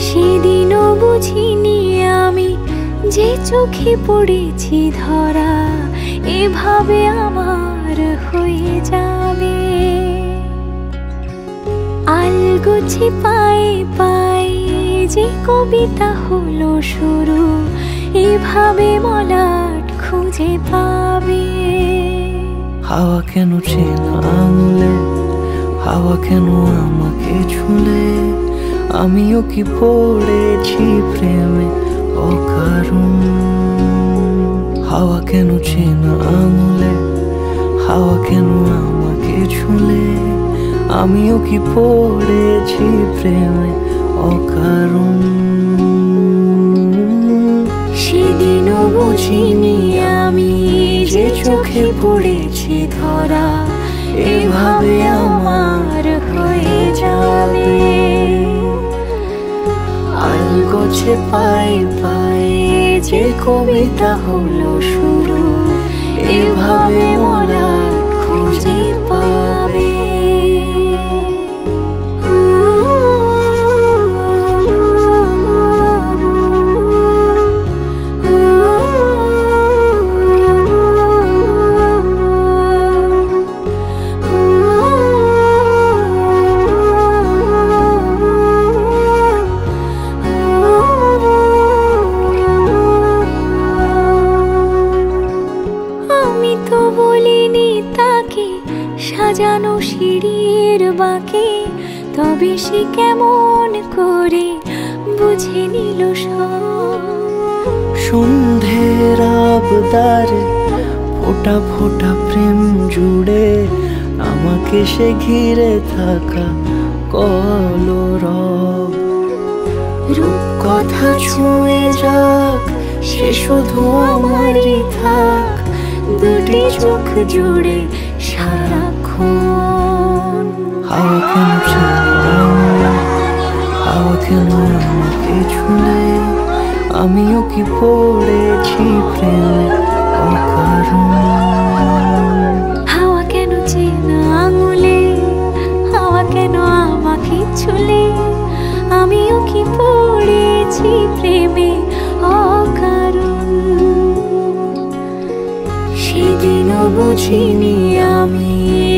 সেদিনও বুঝিনি আমি যে চোখে পড়েছি ধরা এভাবে আমার হয়ে যাবে। আলগোছে পায়ে পায়ে যে কবিতা হলো শুরু এভাবে মলাট খুঁজে পাবে। হাওয়া কেন চেনা আঙুলে, হাওয়া কেন আমাকে ছুলে, আমিও কি পড়েছি প্রেমে অকারণ। হাওয়া কেন চেনা আঙুলে, হাওয়া কেন আমাকে ছুলে, আমিও কি পড়েছি প্রেমে অকারণ। সেদিনও বুঝিনি আমি যে চোখে পড়েছি ধরা এভাবে আমার হয়ে যাবে। আলগোছে পায়ে পায়ে যে কবিতা হলো শুরু এভাবে মলাট খুঁজে পাবে। বলিনি তাকে সাজানো সিঁড়ির বাঁকে, তবে সে কেমন করে বুঝে নিল সব। সন্ধ্যের আবদারে ফোঁটা ফোঁটা প্রেম জুড়ে আমাকে সে ঘিরে থাকা কলরব। রূপকথা ছুঁয়ে যাক সে শুধু আমারই থাক, দুটি চোখ জুড়ে সারাক্ষণ। হাওয়া কেন চেনা, হাওয়া কেন আমাকে ছুলে, আমিও কি পড়েছি প্রেমে অকারণ। হাওয়া কেন চেনা আঙুলে, হাওয়া কেন আমাকে ছুলে, আমিও কি পড়েছি প্রেমে অকারণ। সেদিনও বুঝিনি আমি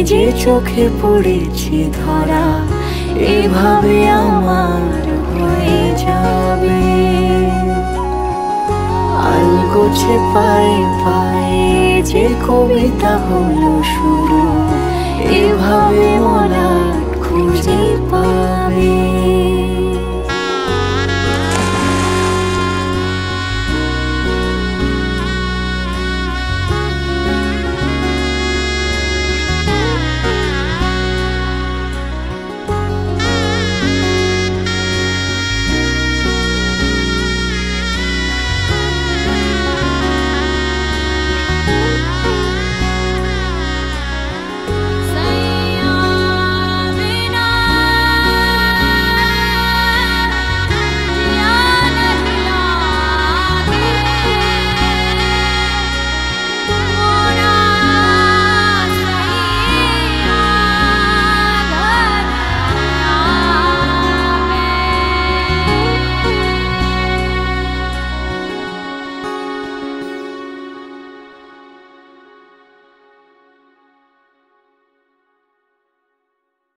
যে চোখে পড়েছি ধরা এভাবে আমার হয়ে যাবে। আলগোছে পায়ে পায়ে যে কবিতা হলো শুরু এভাবে মলাট খুঁজে পাবে।